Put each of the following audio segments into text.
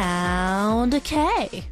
Sound K.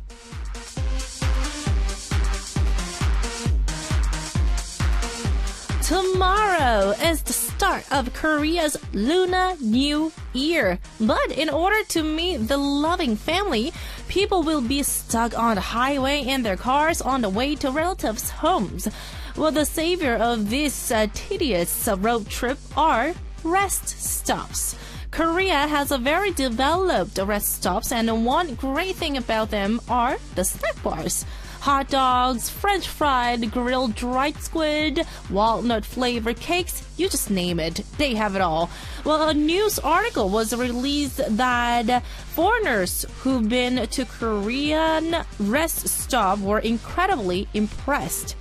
Tomorrow is the start of Korea's Lunar New Year. But in order to meet the loving family, people will be stuck on the highway in their cars on the way to relatives' homes. Well, the savior of this tedious road trip are rest stops. Korea has a very developed rest stops, and one great thing about them are the snack bars. Hot dogs, French fried, grilled dried squid, walnut-flavored cakes, you just name it. They have it all. Well, a news article was released that foreigners who've been to Korean rest stop were incredibly impressed.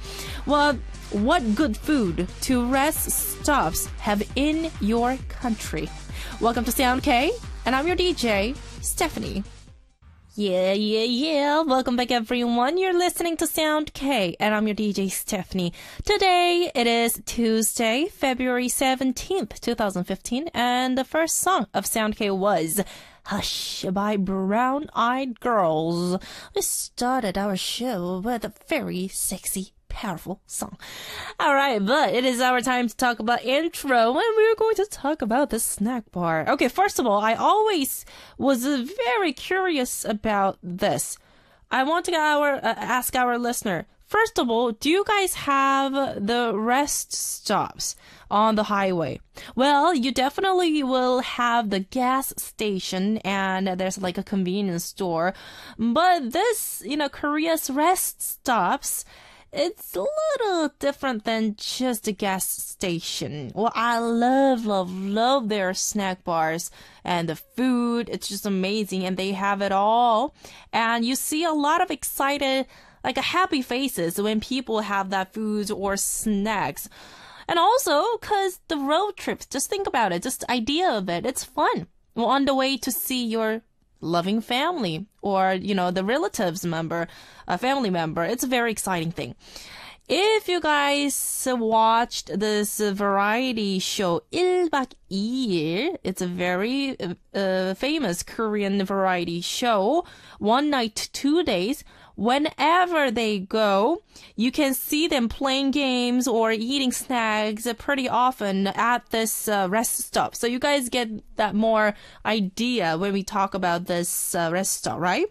Well, what good food to rest stops have in your country? Welcome to Sound K, and I'm your DJ, Stephanie. Yeah. Welcome back, everyone. You're listening to Sound K, and I'm your DJ, Stephanie. Today, it is Tuesday, February 17th, 2015, and the first song of Sound K was Hush by Brown Eyed Girls. We started our show with a very sexy, powerful song. Alright, but it is our time to talk about intro, and we're going to talk about the snack bar. Okay, first of all, I always was very curious about this. I want to ask our listener, first of all, do you guys have the rest stops on the highway? Well, you definitely will have the gas station, and there's like a convenience store. But this, Korea's rest stops, it's a little different than just a gas station. Well, I love their snack bars and the food. It's just amazing, and they have it all. And you see a lot of excited, happy faces when people have that food or snacks. And also, because the road trips, just think about it, just the idea of it, it's fun. Well, on the way to see your loving family or, the family member. It's a very exciting thing. If you guys watched this variety show 1박 2일, it's a very famous Korean variety show, 1 night, 2 days. Whenever they go, you can see them playing games or eating snacks pretty often at this rest stop. So you guys get that more idea when we talk about this rest stop, right?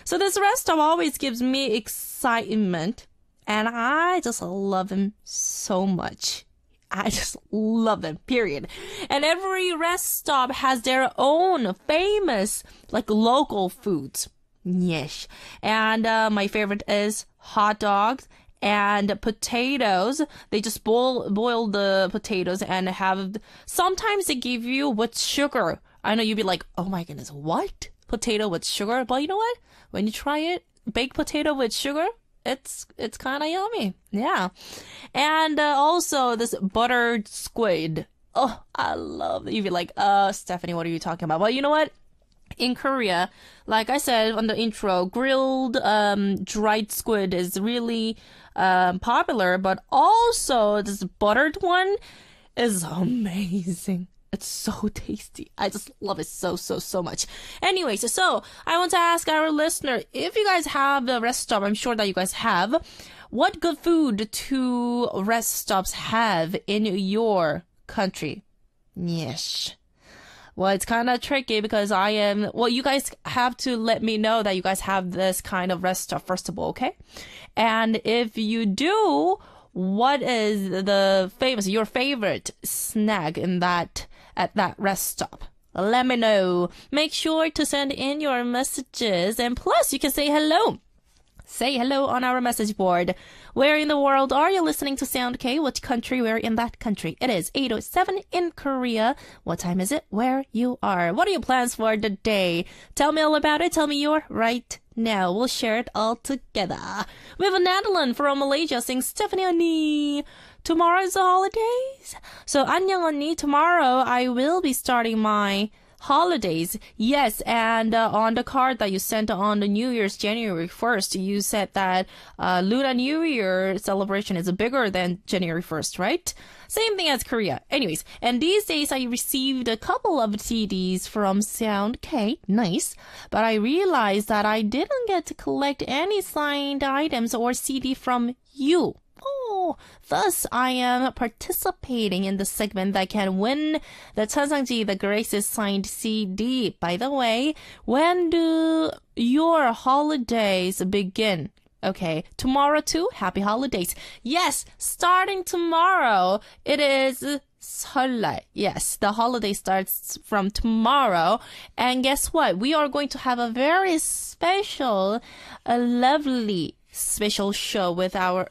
So this rest stop always gives me excitement, and I just love him so much. I just love them, period. And every rest stop has their own famous, local foods. Yes. And my favorite is hot dogs and potatoes. They just boil the potatoes and sometimes they give you with sugar. I know you'd be like, oh my goodness, what? Potato with sugar? But you know what? When you try it, baked potato with sugar, it's kind of yummy. Yeah. And also this buttered squid. Oh, I love it. You'd be like, Stephanie, what are you talking about? Well, you know what? In Korea, like I said on the intro, grilled dried squid is really popular, but also this buttered one is amazing. It's so tasty. I just love it so much. Anyways, so I want to ask our listener, if you guys have the rest stop, I'm sure that you guys have, what good food do rest stops have in your country? Yes. Well, it's kind of tricky because you guys have to let me know that you guys have this kind of rest stop first of all, okay? And if you do, what is your favorite snack at that rest stop? Let me know. Make sure to send in your messages, and plus you can say hello. Say hello on our message board. Where in the world are you listening to Sound K? What country? Where in that country? It is 8:07 in Korea. What time is it? Where you are? What are your plans for the day? Tell me all about it. Tell me your right now. We'll share it all together. We have a Natalie from Malaysia saying, Stephanie 언니, tomorrow is the holidays. So 안녕 언니, tomorrow I will be starting my holidays. Yes, and on the card that you sent on the New Year's January 1st, you said that Lunar New Year celebration is bigger than January 1st, right? Same thing as Korea. Anyways, and these days I received a couple of CDs from Sound K. Nice. But I realized that I didn't get to collect any signed items or CD from you. Oh, thus I am participating in the segment that can win the 천상지 The Grace's signed CD. By the way, when do your holidays begin? Okay, tomorrow too? Happy holidays. Yes, starting tomorrow, it is 설날. Yes, the holiday starts from tomorrow. And guess what? We are going to have a very special, lovely special show with our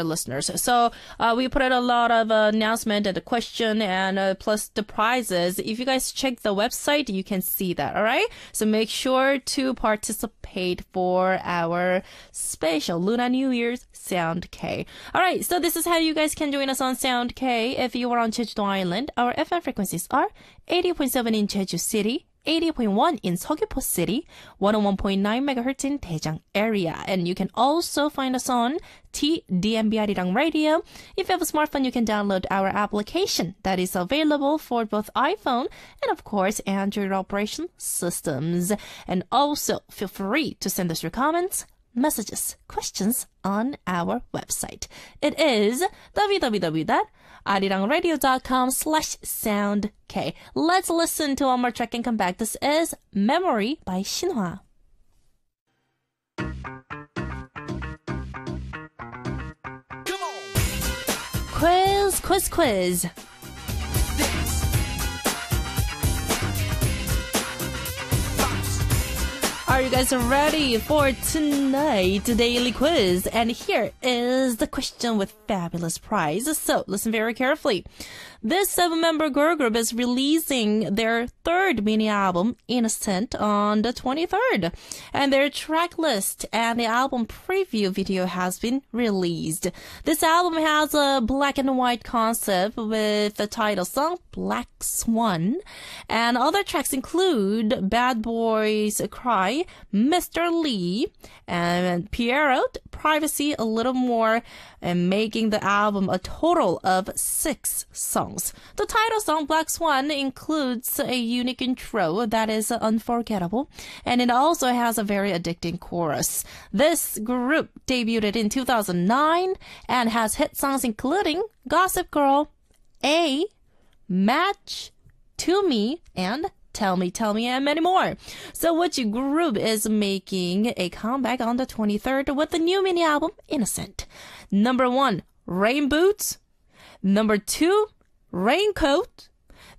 listeners. So we put out a lot of announcement and the question and plus the prizes. If you guys check the website, you can see that. All right. So make sure to participate for our special Lunar New Year's Sound K. All right. So this is how you guys can join us on Sound K. If you are on Jeju Island, our FM frequencies are 80.7 in Jeju City, 80.1 in Seogwipo City, 101.9 megahertz in Daejeong area. And you can also find us on TDMBR이랑 Radio. If you have a smartphone, you can download our application that is available for both iPhone and, of course, Android operation systems. And also, feel free to send us your comments, messages, questions on our website. It is www.arirangradio.com/soundk. Let's listen to one more track and come back. This is Memory by Shinhwa. Come on. Quiz. Are you guys ready for tonight's daily quiz? And here is the question with fabulous prize. So listen very carefully. This 7-member girl group is releasing their third mini album, Innocent, on the 23rd. And their track list and the album preview video has been released. This album has a black and white concept with the title song Black Swan. And other tracks include Bad Boys Cry, Mr. Lee, and Pierrot, Privacy, a little more, and making the album a total of 6 songs. The title song Black Swan includes a unique intro that is unforgettable, and it also has a very addicting chorus. This group debuted in 2009 and has hit songs including Gossip Girl, A, Match, To Me, and Tell Me, and many more. So which group is making a comeback on the 23rd with the new mini album, Innocent? Number 1, Rain Boots. Number 2, Raincoat.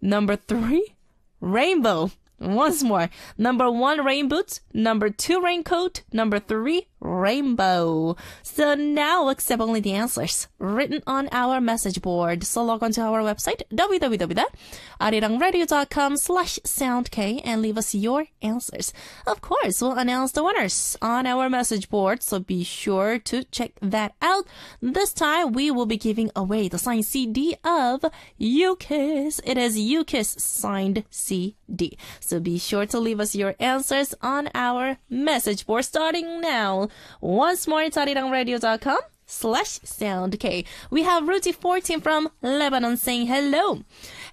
Number 3, Rainbow. Once more. Number 1, Rain Boots. Number 2, Raincoat. Number 3, Rainbow. So now accept only the answers written on our message board. So log on to our website, www.arirangradio.com/soundk, and leave us your answers. Of course, we'll announce the winners on our message board, so be sure to check that out. This time, we will be giving away the signed CD of U-Kiss. It is U-Kiss signed CD. So be sure to leave us your answers on our message board starting now. Once more, it's arirangradio.com/soundk. We have Ruti14 from Lebanon saying hello.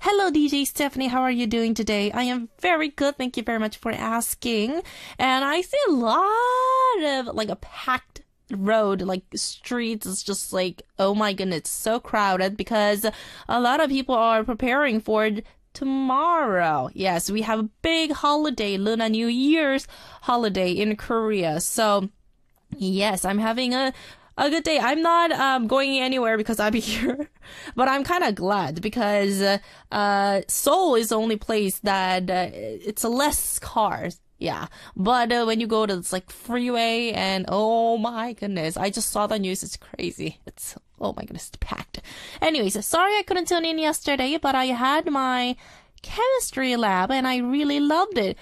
Hello, DJ Stephanie. How are you doing today? I am very good. Thank you very much for asking. And I see a lot of like a packed road, like streets. It's just like, oh my goodness, it's so crowded because a lot of people are preparing for tomorrow. Yes, we have a big holiday, Lunar New Year's holiday in Korea. So yes, I'm having a good day. I'm not going anywhere because I'm here, but I'm kind of glad because Seoul is the only place that it's less cars. Yeah, but when you go to this like freeway and oh my goodness, I just saw the news. It's crazy. Oh my goodness, it's packed. Anyways, sorry I couldn't tune in yesterday, but I had my chemistry lab and I really loved it.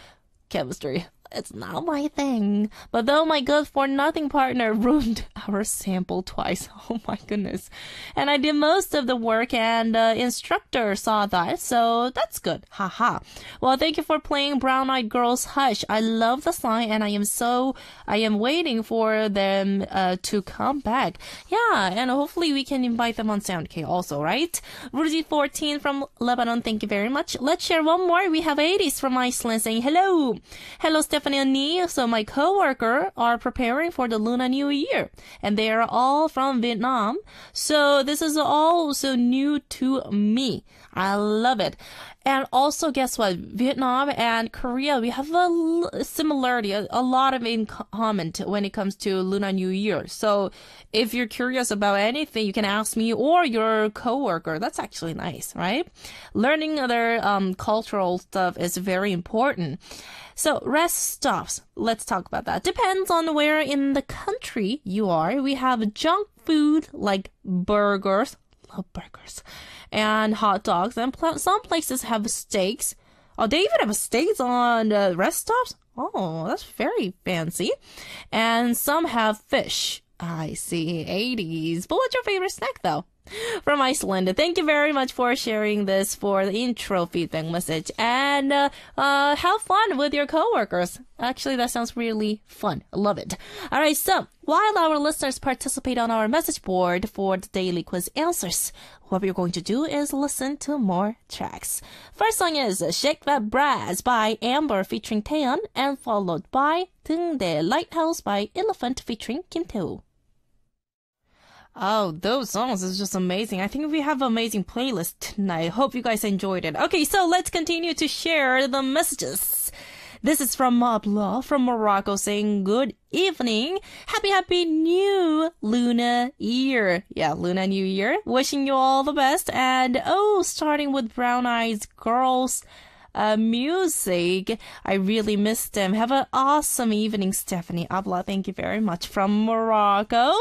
Chemistry. It's not my thing. But though my good-for-nothing partner ruined our sample twice. Oh my goodness. And I did most of the work and the instructor saw that, so that's good. Haha. Well, thank you for playing Brown Eyed Girls Hush. I love the song and I am waiting for them to come back. Yeah, and hopefully we can invite them on SoundK also, right? Rudy14 from Lebanon, thank you very much. Let's share one more. We have 80s from Iceland saying hello. Hello, Stephanie and Nee. So my coworker are preparing for the Lunar New Year, and they are all from Vietnam. So this is all so new to me. I love it. And also, guess what? Vietnam and Korea, we have a similarity, a lot of in common when it comes to Lunar New Year. So if you're curious about anything, you can ask me or your coworker. That's actually nice, right? Learning other cultural stuff is very important. So rest stops. Let's talk about that. Depends on where in the country you are. We have junk food like burgers. Love burgers. And hot dogs. And some places have steaks. Oh, they even have steaks on rest stops? Oh, that's very fancy. And some have fish. I see. 80s. But what's your favorite snack, though? From Iceland. Thank you very much for sharing this for the intro feedback message. And have fun with your coworkers. Actually, that sounds really fun. I love it. All right, so while our listeners participate on our message board for the daily quiz answers, what we're going to do is listen to more tracks. First song is Shake That Brass by Amber featuring Taeyeon, and followed by 등대 Lighthouse by Elephant featuring Kim Tae-woo. Oh, those songs is just amazing. I think we have an amazing playlist tonight. Hope you guys enjoyed it. Okay, so let's continue to share the messages. This is from Mabla from Morocco saying good evening. Happy new Lunar Year. Yeah, Lunar New Year. Wishing you all the best. And starting with Brown Eyed Girls music. I really missed them. Have an awesome evening, Stephanie. Abla, thank you very much from Morocco.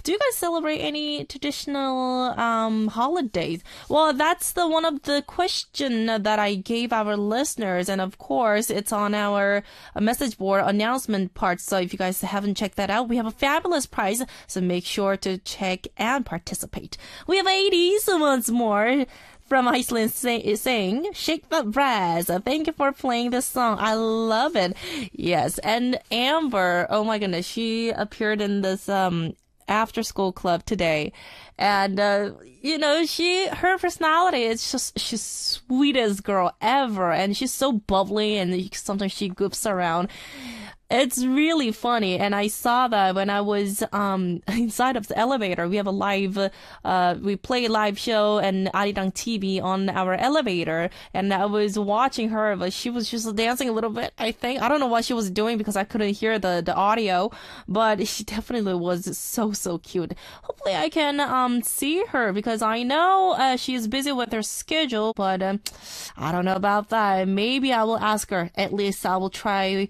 Do you guys celebrate any traditional holidays? Well, that's one of the question that I gave our listeners, and of course, it's on our message board announcement part. So if you guys haven't checked that out, we have a fabulous prize. So make sure to check and participate. We have 80s once more. From Iceland saying, Shake That Brass. Thank you for playing this song. I love it. Yes. And Amber, oh my goodness, she appeared in this after school club today. And, her personality is just, she's sweetest girl ever. And she's so bubbly and sometimes she goofs around. It's really funny, and I saw that when I was inside of the elevator. We have a live, we play a live show and Arirang TV on our elevator, and I was watching her, but she was just dancing a little bit, I think. I don't know what she was doing because I couldn't hear the audio, but she definitely was so cute. Hopefully I can see her because I know she is busy with her schedule, but I don't know about that. Maybe I will ask her. At least I will try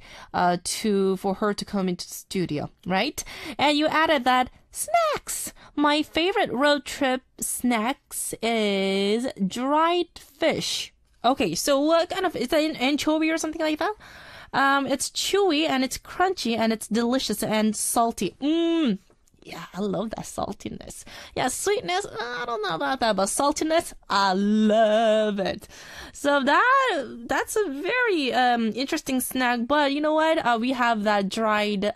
for her to come into the studio, right? And you added that snacks. My favorite road trip snacks is dried fish. Okay, so what kind of, is that an anchovy or something like that? It's chewy and it's crunchy and it's delicious and salty. Yeah, I love that saltiness. Yeah, sweetness, I don't know about that, but saltiness, I love it. So that's a very interesting snack. But you know what? We have that dried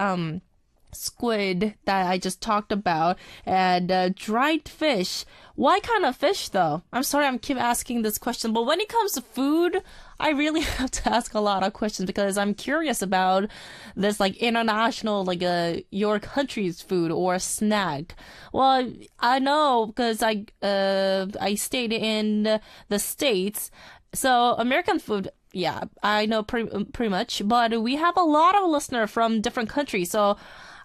squid that I just talked about, and dried fish. What kind of fish, though? I'm sorry, I'm keep asking this question, but when it comes to food, I really have to ask a lot of questions because I'm curious about this, like, international, like, your country's food or snack. Well, I know because I stayed in the States, so American food, yeah, I know pretty much, but we have a lot of listeners from different countries, so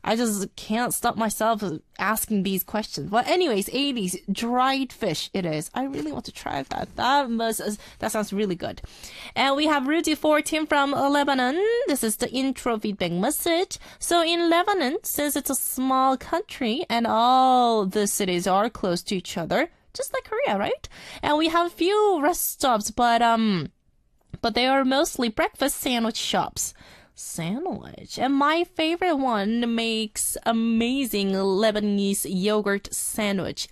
I just can't stop myself asking these questions. But anyways, 80s, dried fish it is. I really want to try that. That sounds really good. And we have Rudy14 from Lebanon. This is the intro feedback message. So in Lebanon, since it's a small country and all the cities are close to each other, just like Korea, right? And we have a few rest stops, but they are mostly breakfast sandwich shops. sandwich. And my favorite one makes amazing Lebanese yogurt sandwich.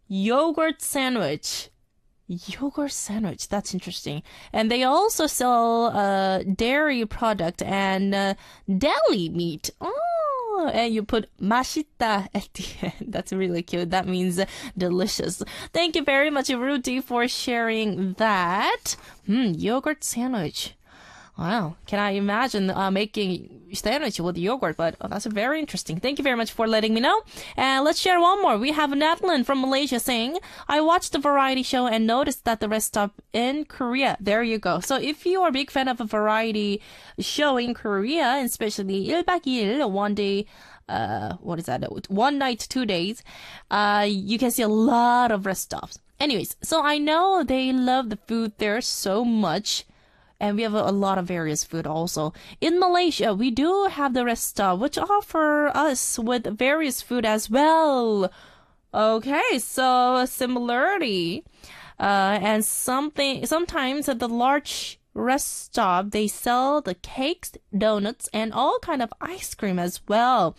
Yogurt sandwich. That's interesting. And they also sell dairy product and deli meat. Oh, and you put 맛있다 at the end. That's really cute. That means delicious. Thank you very much, Rudy, for sharing that. Yogurt sandwich. Wow. Can I imagine making sandwich with yogurt? But that's very interesting. Thank you very much for letting me know. And let's share one more. We have Natalie from Malaysia saying, I watched the variety show and noticed that the rest stop in Korea. There you go. So if you are a big fan of a variety show in Korea, and especially 1박 2일, 1 day, what is that? 1 night, 2 days, you can see a lot of rest stops. Anyways, so I know they love the food there so much. And we have a lot of various food also. In Malaysia, we do have the rest stop, which offer us with various food as well. Okay, so a similarity. And sometimes at the large rest stop, they sell the cakes, donuts, and all kind of ice cream as well.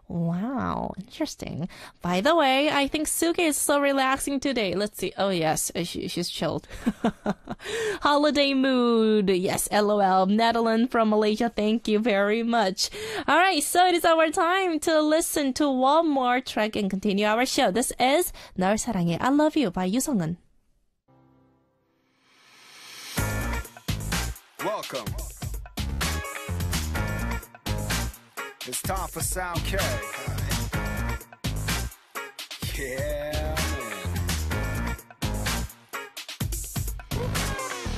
Wow, interesting. By the way, I think Suki is so relaxing today. Let's see. Oh, yes, she's chilled. Holiday mood. Yes, LOL. Netherlands from Malaysia, thank you very much. All right, so it is our time to listen to one more track and continue our show. This is 널 사랑해, I Love You by 유성은. Welcome. It's time for Sound K. Yeah, man.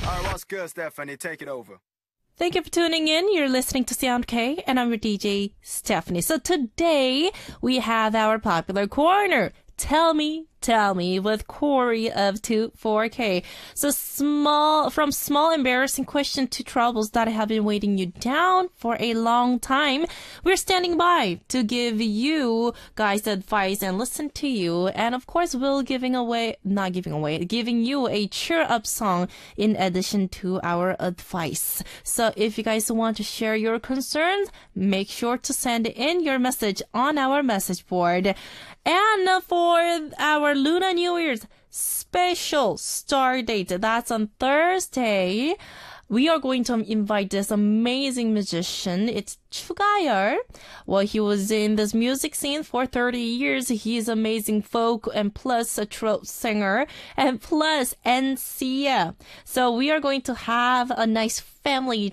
Alright, what's good, Stephanie? Take it over. Thank you for tuning in. You're listening to Sound K, and I'm your DJ, Stephanie. So today, we have our popular corner. Tell me, with Cory of 24K. So from small embarrassing question to troubles that have been weighing you down for a long time, we're standing by to give you guys advice and listen to you. And of course, giving you a cheer up song in addition to our advice. So if you guys want to share your concerns, make sure to send in your message on our message board. And for our Lunar New Year's special star date, that's on Thursday, we are going to invite this amazing musician. It's Chugayer. Well, he was in this music scene for 30 years. He's amazing folk and plus a throat singer and plus NCA. So we are going to have a nice family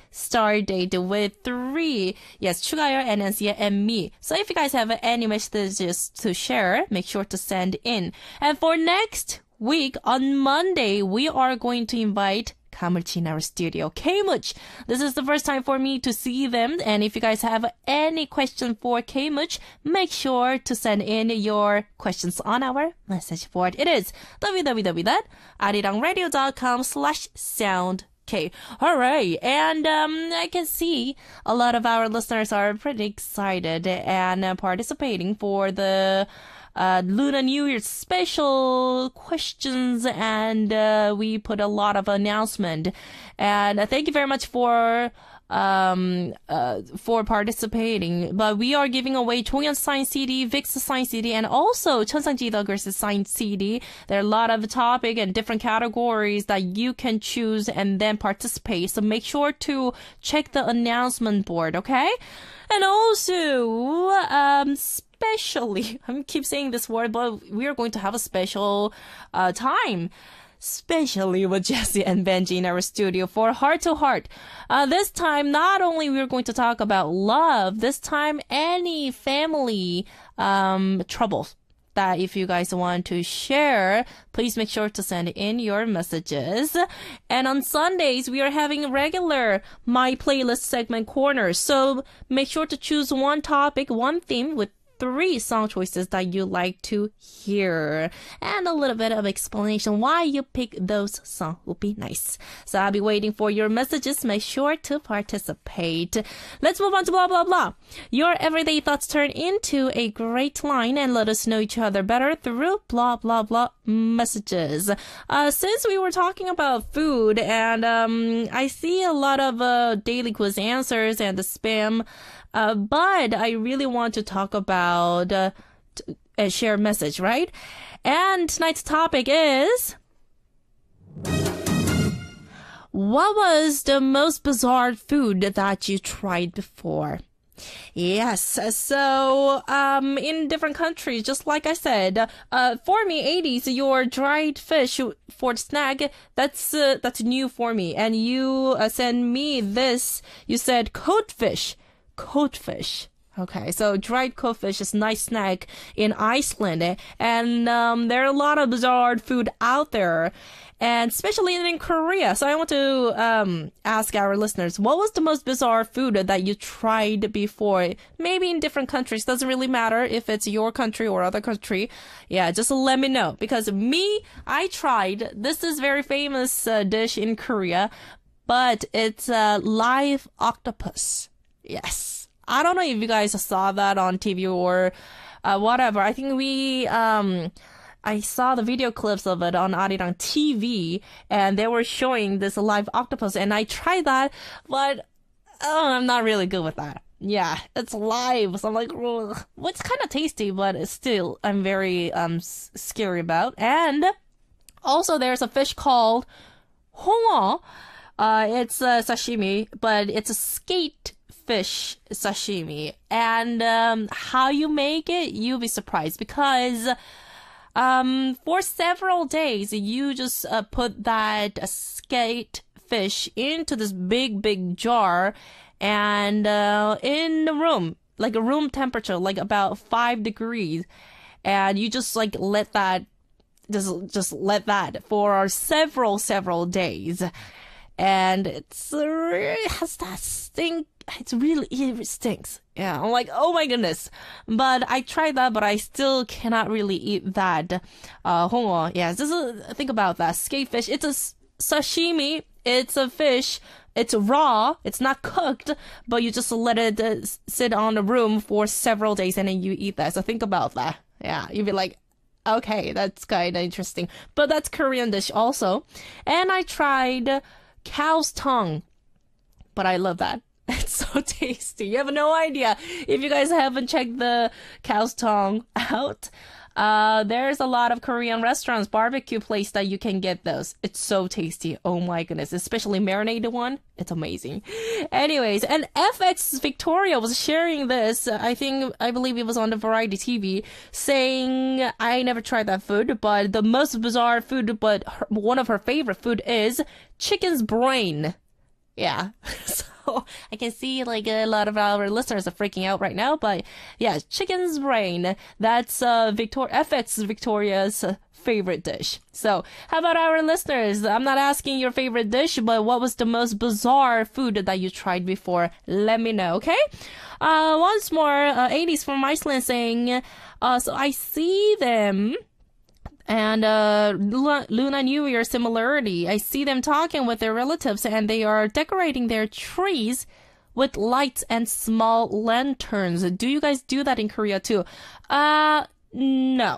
star date with 3. Yes, Chugayer and NCA and me. So if you guys have any messages to share, make sure to send in. And for next week, on Monday, we are going to invite Kamuchi in our studio. Kmuch. This is the first time for me to see them. And if you guys have any question for Kmuch, make sure to send in your questions on our message board. It is www.arirangradio.com/sound. Okay, all right. And I can see a lot of our listeners are pretty excited and participating for the Lunar New Year special questions, and we put a lot of announcement. And thank you very much for participating. But we are giving away Chonghyun's signed CD, Vic's signed CD, and also Cheonsang Ji-Dugger's signed CD. There are a lot of topic and different categories that you can choose and then participate. So make sure to check the announcement board, okay? And also, especially, I keep saying this word, but we are going to have a special time, especially with Jesse and Benji in our studio for Heart to Heart. This time, not only we're going to talk about love, this time any family troubles that if you guys want to share, please make sure to send in your messages. And on Sundays, we are having regular My Playlist segment corners. So make sure to choose one topic, one theme with 3 song choices that you like to hear. And a little bit of explanation why you pick those songs would be nice. So I'll be waiting for your messages. Make sure to participate. Let's move on to blah, blah, blah. Your everyday thoughts turn into a great line and let us know each other better through blah, blah, blah messages. Since we were talking about food, and I see a lot of daily quiz answers and the spam, but I really want to talk about a shared message, right? And tonight's topic is... what was the most bizarre food that you tried before? Yes, so in different countries, just like I said, for me, 80s, your dried fish for snack, that's new for me. And you send me this, you said codfish. Okay, so dried codfish is a nice snack in Iceland, and there are a lot of bizarre food out there, and especially in Korea. So I want to ask our listeners, what was the most bizarre food that you tried before? Maybe in different countries, doesn't really matter if it's your country or other country. Yeah, just let me know, because I tried, this is very famous dish in Korea, but it's live octopus. Yes. I don't know if you guys saw that on TV or whatever. I think I saw the video clips of it on Arirang TV, and they were showing this live octopus, and I tried that, but I'm not really good with that. Yeah, it's live, so I'm like, ugh. Well, it's kind of tasty, but it's still, I'm very scary about. And also there's a fish called 홍어. It's sashimi, but it's a skate fish sashimi, and how you make it, you'll be surprised, because for several days you just put that skate fish into this big jar, and in the room, like a room temperature, like about 5 degrees, and you just like let that just let that for several days, and it has that stink. It stinks. Yeah, I'm like, oh my goodness. But I tried that, but I still cannot really eat that. 홍어. Yeah, think about that. Skate fish. It's a sashimi. It's a fish. It's raw. It's not cooked, but you just let it sit on the room for several days, and then you eat that. So think about that. Yeah, you'd be like, okay, that's kind of interesting. But that's Korean dish also. And I tried cow's tongue, but I love that. It's so tasty. You have no idea. If you guys haven't checked the cow's tongue out, there's a lot of Korean restaurants, barbecue place that you can get those. It's so tasty. Oh my goodness. Especially marinated one. It's amazing. Anyways, and FX Victoria was sharing this. I believe it was on the Variety TV, saying, I never tried that food, but the most bizarre food, but one of her favorite food is chicken's brain. Yeah. So I can see like a lot of our listeners are freaking out right now, but yeah, chicken's brain. That's FX Victoria's favorite dish. So how about our listeners? I'm not asking your favorite dish, but what was the most bizarre food that you tried before? Let me know, okay? Once more, 80s from Iceland saying, so I see them. And Lunar New Year similarity. I see them talking with their relatives, and they are decorating their trees with lights and small lanterns. Do you guys do that in Korea too? No,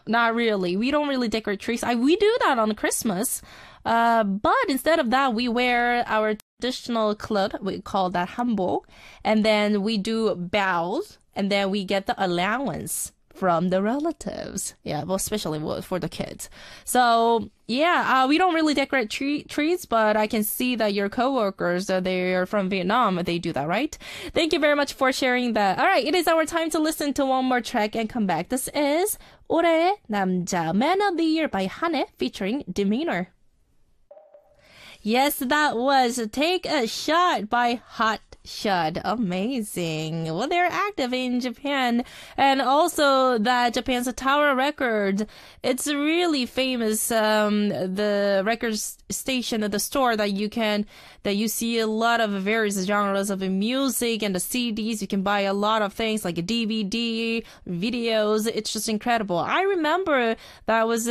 not really. We don't really decorate trees. We do that on Christmas. But instead of that, we wear our traditional clothes. We call that hanbok. And then we do bows, and then we get the allowance from the relatives. Yeah, well, especially for the kids. So, yeah, we don't really decorate trees, but I can see that your coworkers, they're from Vietnam, they do that, right? Thank you very much for sharing that. All right, it is our time to listen to one more track and come back. This is 올해의 남자, Man of the Year by Hane featuring Demeanor. Yes, that was Take a Shot by Hot Shot. Amazing. Well, they're active in Japan, and also that Japan's Tower Record. It's really famous. The record station, the store that you see a lot of various genres of music, and the CDs. You can buy a lot of things like a DVD, videos. It's just incredible. I remember that was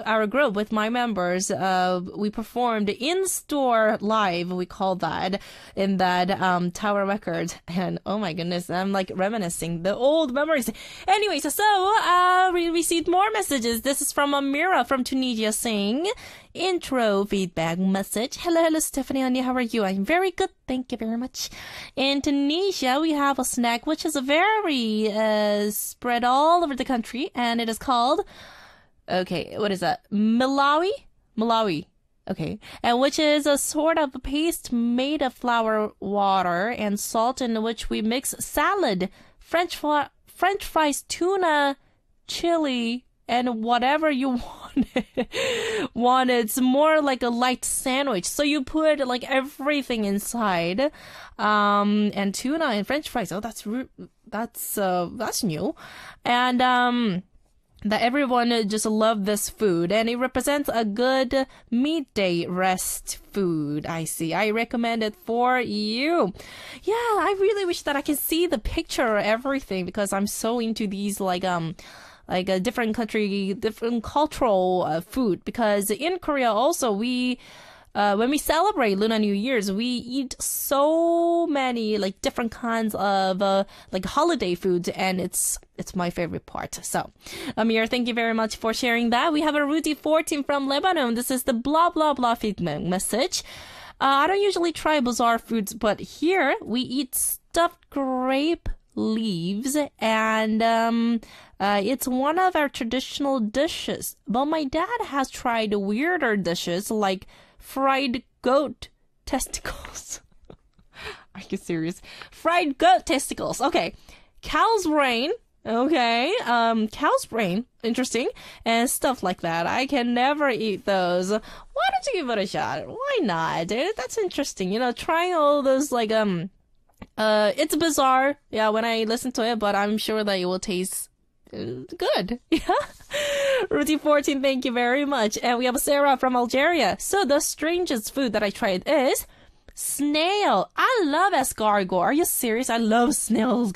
our group with my members, we performed in-store live, we call that, in that Tower Records. And oh my goodness, I'm like reminiscing the old memories. Anyways, so we received more messages. This is from Amira from Tunisia saying, intro feedback message. Hello, Stephanie, Anya, how are you? I'm very good, thank you very much. In Tunisia, we have a snack which is very spread all over the country, and it is called, okay, what is that? Malawi? Okay. And which is a sort of paste made of flour, water, and salt, in which we mix salad, French fries, tuna, chili, and whatever you want. It's more like a light sandwich. So you put like everything inside, and tuna and French fries. Oh, that's new, and that everyone just love this food, and it represents a good midday rest food. I see. I recommend it for you. Yeah, I really wish that I can see the picture of everything, because I'm so into these like a different country, different cultural food. Because in Korea also, we when we celebrate Lunar New Year's, we eat so many like different kinds of like holiday foods, and it's my favorite part. So, Amir, thank you very much for sharing that. We have a Rudy 14 from Lebanon. This is the blah blah blah feedback message. I don't usually try bizarre foods, but here we eat stuffed grape leaves, and it's one of our traditional dishes. But my dad has tried weirder dishes like fried goat testicles. Are you serious? Fried goat testicles. Okay. Cow's brain. Okay. Cow's brain. Interesting. And stuff like that. I can never eat those. Why don't you give it a shot? Why not? That's interesting. Trying all those like, it's bizarre. Yeah, when I listen to it, but I'm sure that it will taste good. Yeah. Rudy 14, thank you very much. And we have Sarah from Algeria. So the strangest food that I tried is snail. I love escargot. Are you serious? I love snail's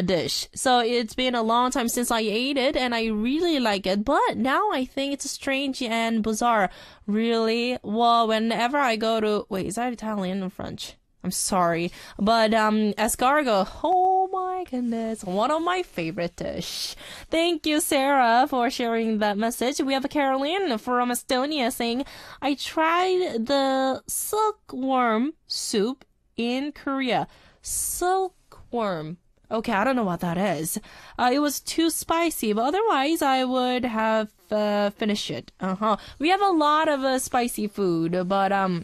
dish. So it's been a long time since I ate it, and I really like it. But now I think it's strange and bizarre. Really? Well, whenever I go to... Wait, is that Italian or French? I'm sorry. But escargot, oh my goodness, one of my favorite dish. Thank you, Sarah, for sharing that message. We have a Caroline from Estonia saying, I tried the silkworm soup in Korea. Silkworm. Okay, I don't know what that is. It was too spicy, but otherwise I would have finished it. We have a lot of spicy food, but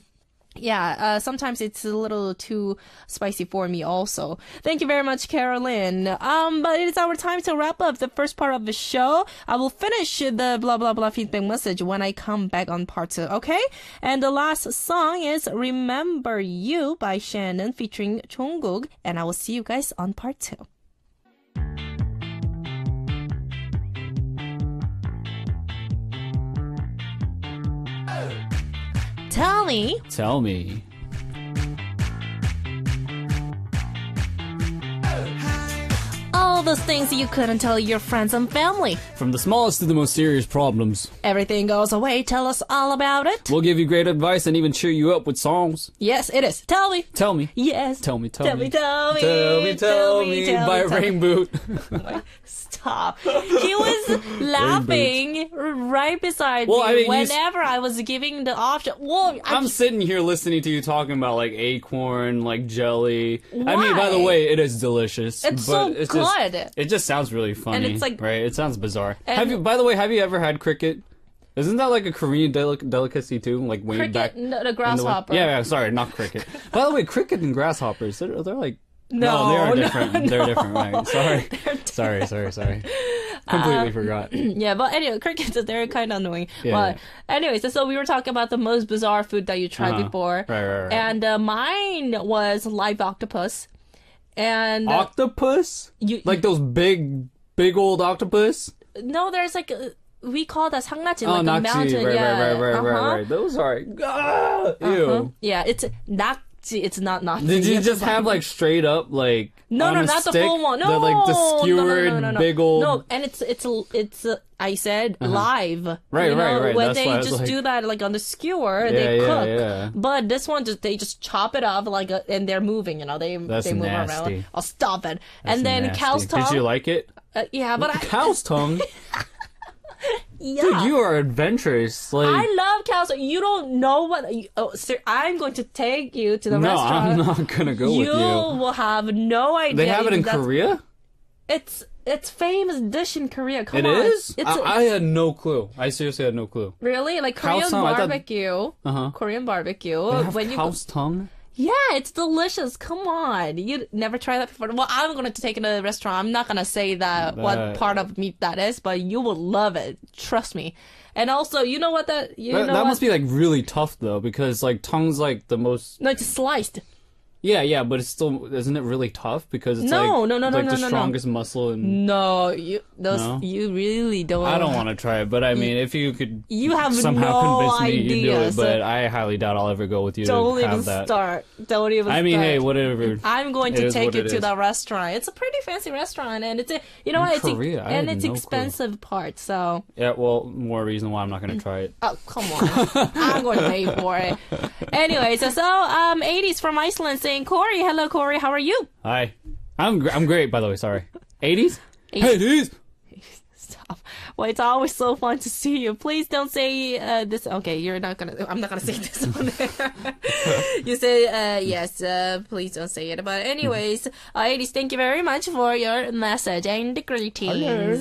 yeah, sometimes it's a little too spicy for me also. Thank you very much, Carolyn. But it's our time to wrap up the first part of the show. I will finish the blah blah blah feedback message when I come back on part 2, okay? And the last song is Remember You by Shannon featuring Jungkook, and I will see you guys on part 2. Tell me. All those things you couldn't tell your friends and family. From the smallest to the most serious problems. Everything goes away. Tell us all about it. We'll give you great advice and even cheer you up with songs. Yes, it is. Tell me. Tell me. Yes. Tell me. Tell me By Rain Boot. Stop. He was laughing right beside me whenever I was giving the option. Well, I'm sitting here listening to you talking about like acorn, like jelly. Why? I mean, by the way, it is delicious. It's but so good. It just sounds really funny. And it's like, right? It sounds bizarre. By the way, have you ever had cricket? Isn't that like a Korean delicacy too? Like way cricket, back. No, the grasshopper. Yeah, sorry, not cricket. By the way, cricket and grasshoppers, they're like. No, they are different. No. They're different, right? Sorry. Completely forgot. Yeah, but anyway, crickets, they're kind of annoying. Yeah. But anyways, so we were talking about the most bizarre food that you tried before. Right. And mine was live octopus. And octopus? Like those big old octopus? No, there's like... we call that 상나지, like a mountain. Right. Those are... ew. Yeah, it's 낙지. It's not Nazi. Did you It's just have like straight up like No, on no, a not the stick, full one. No, the skewered no. big old. No, and it's I said live. Right, you know, right. When That's they why I was just like- do that like on the skewer, Yeah, they yeah, cook. yeah. But this one they just chop it off like and they're moving. You know, they That's move nasty. around. Oh, stop it! That's and then nasty. cow's tongue. Did you like it? Yeah, but Cow's tongue? yeah. Dude, you are adventurous. Like, I love cows. You don't know what. Oh, sir, I'm going to take you to the no, restaurant. I'm not gonna go You with you. will have no idea. They have it in That's- Korea? It's famous dish in Korea. Come It on. is? It's I had no clue. I seriously had no clue. really like Cow's Korean tongue, I thought- barbecue. Uh-huh. Korean barbecue. They have When you cow's tongue? yeah, it's delicious. Come on, you never tried that before. Well, I'm gonna take it to the restaurant. I'm not gonna say that what part of meat that is, but you will love it. Trust me. And also, you know what that you know That what? must be like really tough though, because like tongue's like the most. No, it's sliced. Yeah, but it's still, isn't it really tough because it's No, like, no, it's like the no. strongest muscle and. No, No? you really don't. I don't want to try it, but I mean, if you could You have somehow no convince me you do idea, it, so- but I highly doubt I'll ever go with you Don't to even have that. start. Don't even. I mean, start. hey, whatever. I'm going It to is take what you it to is. the restaurant. It's a pretty fancy restaurant, and it's you know In what? It's Korea? I and had it's no clue. expensive part. So Yeah, well, more reason why I'm not going to try it. oh come on, I'm going to pay for it. Anyways, so 80s from Iceland saying Cory, hello Cory, how are you? Hi. I'm great, by the way, sorry. 80s? 80s. 80s? Stop. Well, it's always so fun to see you. Please don't say this. Okay, I'm not gonna say this on there. You say yes. Please don't say it. But anyways, 80s. Thank you very much for your message and greetings.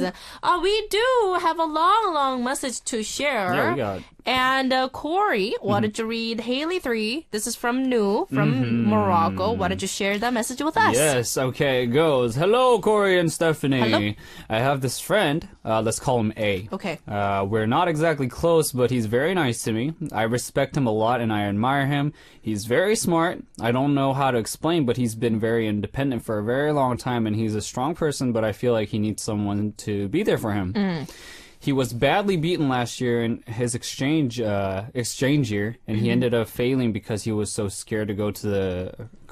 We do have a long message to share. Yeah, we got. And Cory wanted to read Haley 3. This is from Nu, from Morocco. Why don't you share that message with us? Yes, okay, it goes. Hello, Cory and Stephanie. Hello. I have this friend, let's call him A. Okay. We're not exactly close, but he's very nice to me. I respect him a lot and I admire him. He's very smart. I don't know how to explain, but he's been very independent for a very long time and he's a strong person, but I feel like he needs someone to be there for him. He was badly beaten last year in his exchange year, and he ended up failing because he was so scared to go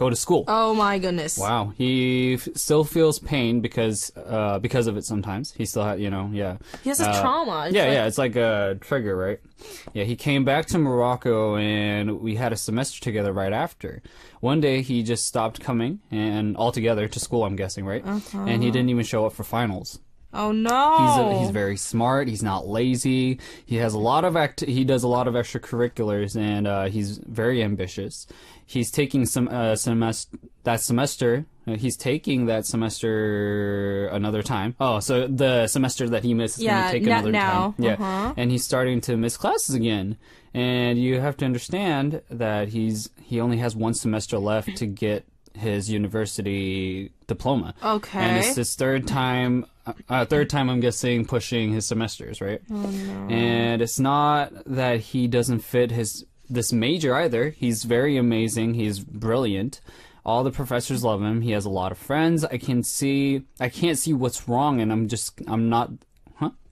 to school. Oh my goodness. Wow, he still feels pain because of it sometimes. He still had, yeah. He has a trauma. It's Yeah, it's like a trigger, right? Yeah, he came back to Morocco and we had a semester together right after. One day he just stopped coming and altogether to school, I'm guessing, right? And he didn't even show up for finals. Oh no. He's very smart. He's not lazy. He has a lot of he does a lot of extracurriculars, and he's very ambitious. He's taking that semester. He's taking that semester another time. Oh, so the semester that he missed is going to take another time. Yeah, and he's starting to miss classes again. And you have to understand that he only has one semester left to get his university diploma. Okay. And it's his third time I'm guessing pushing his semesters, right? Oh no. And it's not that he doesn't fit this major either. He's very amazing. He's brilliant. All the professors love him. He has a lot of friends. I can't see what's wrong, and I'm not.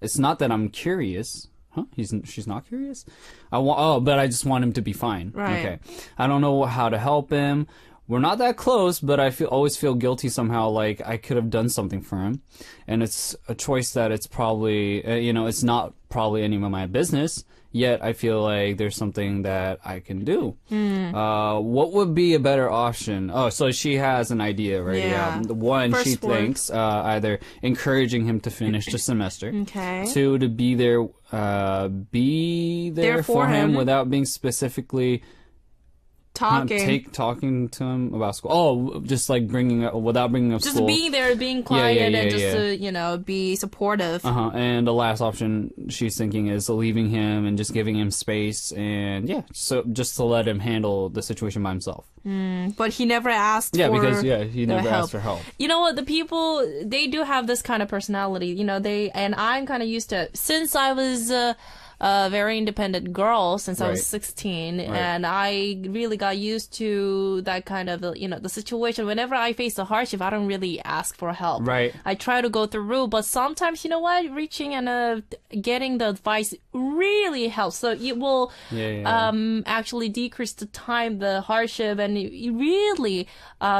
It's not that I'm curious. She's not curious? But I just want him to be fine. Right. Okay. I don't know how to help him. We're not that close, but I always feel guilty somehow, like I could have done something for him. And it's a choice that it's probably, it's not probably any of my business, yet I feel like there's something that I can do. What would be a better option? Oh, so she has an idea, right? Yeah. One, First she word. thinks either encouraging him to finish the semester. Okay. Two, to be there There for for him him. without being specifically talking to him about school. Oh, just like without bringing up Just school. being there, being quiet, yeah, and just yeah. to, be supportive. And the last option she's thinking is leaving him and just giving him space, and so just to let him handle the situation by himself. But he never asked Yeah, for because he never help. asked for help. You know what? The people, they do have this kind of personality. And I'm kind of used to it. Since I was a very independent girl since I was Right. 16, Right. and I really got used to that kind of, the situation. Whenever I face a hardship, I don't really ask for help. Right. I try to go through, but sometimes, you know what, reaching and getting the advice really helps. So it will actually decrease the time, the hardship, and it really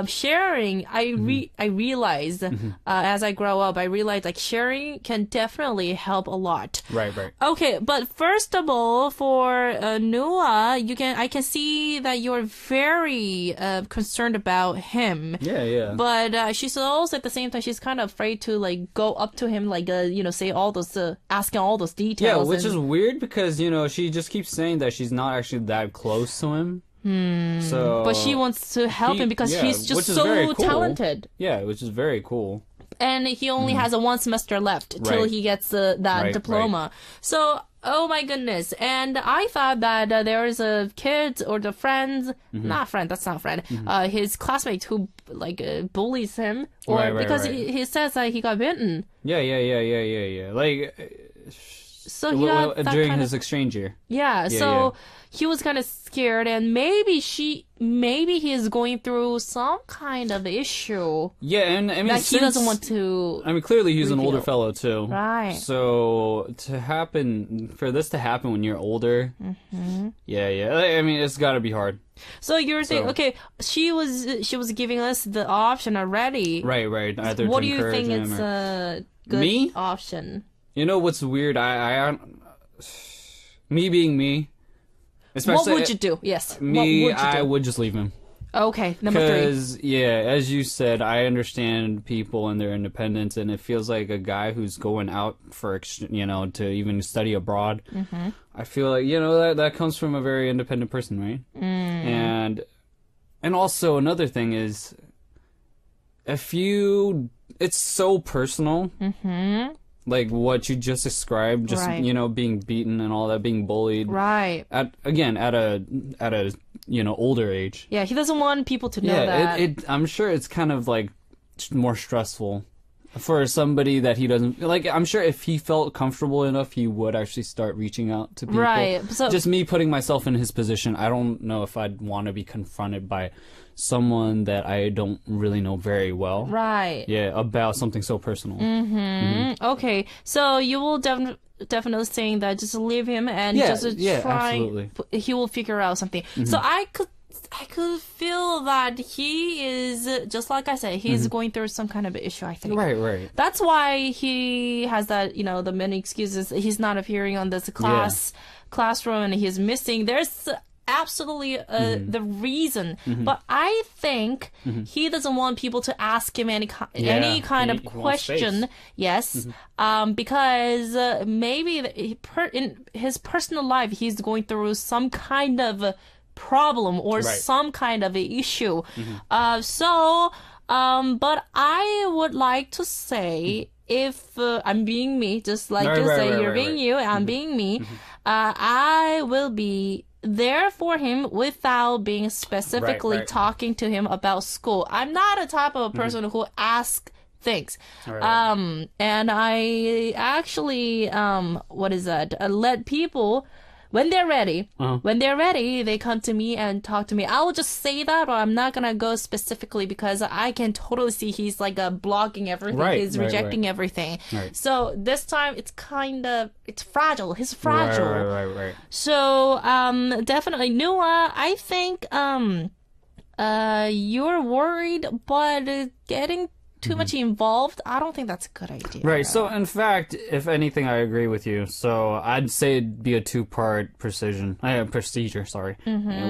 sharing. I realized as I grow up, I realized like sharing can definitely help a lot. Right. Okay, but first of all, for Noah, I can see that you're very concerned about him. Yeah. But she's also at the same time she's kind of afraid to like go up to him, like say all those asking all those Yeah, details. which is weird because she just keeps saying that she's not actually that close to him. So, but she wants to help him because he's just which is very so cool. talented. Yeah, which is very cool. And he only has a one semester left till Right. he gets that Right, diploma. So, oh my goodness. And I thought that there is a kid or the friends, not friend, that's not friend, his classmate who like bullies him, or Right, because right. he says that he got bitten. Yeah. Like So he got that during kind his of, exchange year. yeah. So he was kind of scared, and maybe he is going through some kind of issue Yeah, and I mean, that he doesn't want to. I mean, clearly he's an reveal. older fellow too. Right. So for this to happen when you're older, yeah. I mean, it's got to be hard. So you're saying, So- okay, she was giving us the option already. Right. Either What to do you encourage think him it's or... a good Me? option? You know what's weird? I me being me, What especially would you do? Yes. me, what would you do? I would just leave him. Okay, number 3. Because, as you said, I understand people and their independence, and it feels like a guy who's going out for, to even study abroad. I feel like, that comes from a very independent person, right? And also another thing is, it's so personal. Like what you just described, just, Right. being beaten and all that, being bullied. Right. At a older age. Yeah, he doesn't want people to know that. I'm sure it's kind of like more stressful for somebody that he doesn't like. I'm sure if he felt comfortable enough, he would actually start reaching out to people. Right. So Just me putting myself in his position, I don't know if I'd want to be confronted by someone that I don't really know very well. right. Yeah, about something so personal. Okay, so you will definitely saying that just leave him and Yeah, just yeah, try. absolutely. He will figure out something. So I could feel that he is, just like I said, he's going through some kind of issue, I think. Right. That's why he has that, the many excuses. He's not appearing on this classroom and he's missing. There's absolutely the reason. But I think he doesn't want people to ask him any kind of he wants question. space. Yes. Because maybe in his personal life, he's going through some kind of problem or Right. some kind of issue. But I would like to say, if I'm being me, just like you say, you're being you, I'm being me, I will be there for him without being specifically Right. talking to him about school. I'm not a type of a person who asks things. Right. And I actually, let people, when they're ready, they come to me and talk to me. I will just say that, but I'm not gonna go specifically because I can totally see he's like blocking everything. Right, He's right, rejecting everything. Right. So this time it's fragile. He's fragile. Right. So definitely, Noah, I think you're worried, but getting too much involved, I don't think that's a good idea. Right. So, in fact, if anything, I agree with you. So, I'd say it'd be a 2-part procedure, sorry,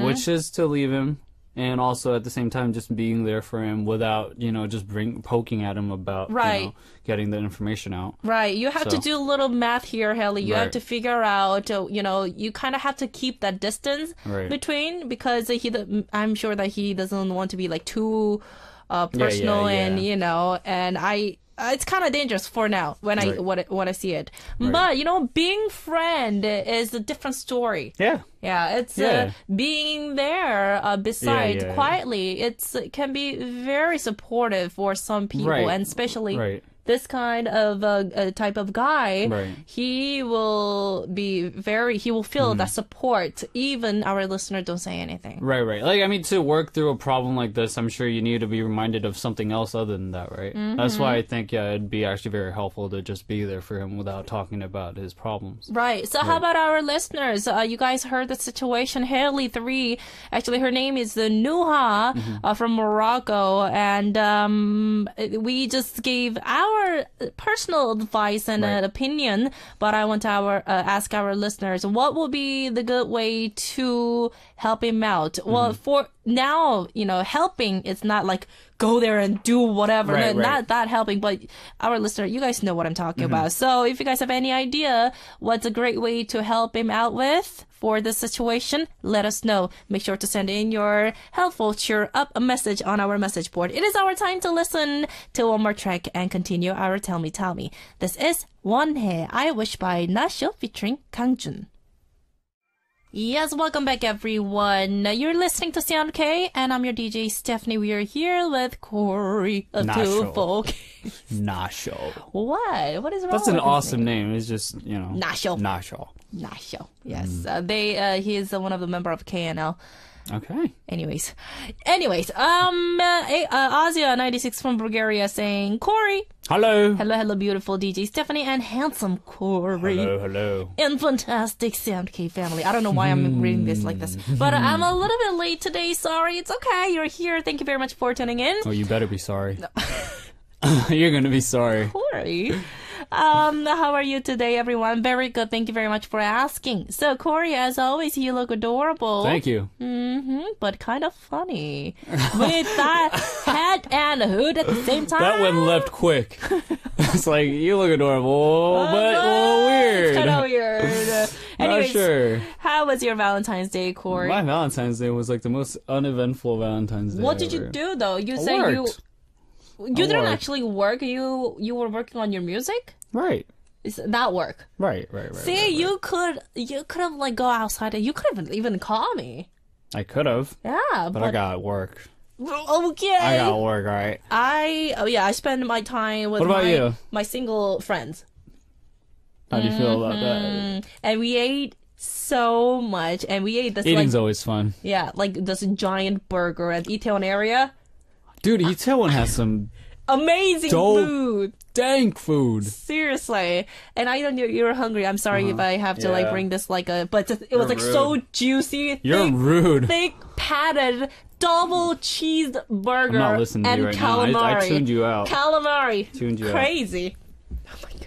which is to leave him, and also at the same time just being there for him without, just poking at him about, Right. getting the information out. Right. You have to So- do a little math here, Haley. You have Right. to figure out, you kind of have to keep that distance Right. between, because I'm sure that he doesn't want to be like too personal yeah. and, and it's kind of dangerous for now when Right. when I see it. Right. But, being friend is a different story. Yeah. Yeah, it's Yeah. being there beside Yeah. quietly. It can be very supportive for some people, Right. and especially Right. this kind of a type of guy, Right. he will feel that support, even our listener don't say anything. Right, right. Like, I mean, to work through a problem like this, I'm sure you need to be reminded of something else other than that, right? That's why I think, it'd be actually very helpful to just be there for him without talking about his problems. Right. So how about our listeners? You guys heard the situation. Haley 3, actually her name is Nuha from Morocco, and we just gave our personal advice and an opinion, but I want to ask our listeners, what will be the good way to help him out? Well, for now, helping is not like go there and do whatever. Right, Not that helping, but our listener, you guys know what I'm talking about. So if you guys have any idea what's a great way to help him out with for this situation, let us know. Make sure to send in your helpful cheer up a message on our message board. It is our time to listen to one more track and continue our Tell Me Tell Me. This is 원해 I Wish by Nasho featuring Kangjun. Yes, welcome back everyone. You're listening to Sound K, and I'm your DJ Stephanie. We are here with Cory of Two Folk. Nasho. What? What is wrong That's with an his awesome name? name. It's just, Nasho. Nasho. Yes. He is one of the member of KNL. Okay. Anyways, Asia96 from Bulgaria saying, Cory. Hello. Hello, beautiful DJ Stephanie and handsome Cory. Hello. And fantastic Sound K family. I don't know why I'm reading this like this, but I'm a little bit late today. Sorry. It's okay. You're here. Thank you very much for tuning in. Oh, you better be sorry. You're going to be sorry. Cory. How are you today, everyone? Very good. Thank you very much for asking. So, Cory, as always, you look adorable. Thank you. But kind of funny. With that hat and hood at the same time. That one left quick. It's like, you look adorable, but a little weird. It's kind of weird. Anyways, sure. How was your Valentine's Day, Cory? My Valentine's Day was like the most uneventful Valentine's Day What did ever. you do, though? You I said worked. you didn't actually work. You were working on your music? Right. Is that work? Right. See, right. you could have like go outside and you could have even call me. I could have. Yeah, But I got work. Okay. I got work, alright. I spend my time with What about you? my single friends. How do you feel about that? And we ate so much, and we ate this Eating's always fun. like this giant burger at Itaewon area. Dude, Itaewon has some Amazing dope, food. dank food. Seriously. And I know you're hungry. I'm sorry if I have to like Yeah. bring this but it was like rude. so juicy. You're rude. Thick, padded, double cheesed burger. I'm not listening to and you right calamari. now. I tuned you out. Calamari. Tuned you out. Crazy.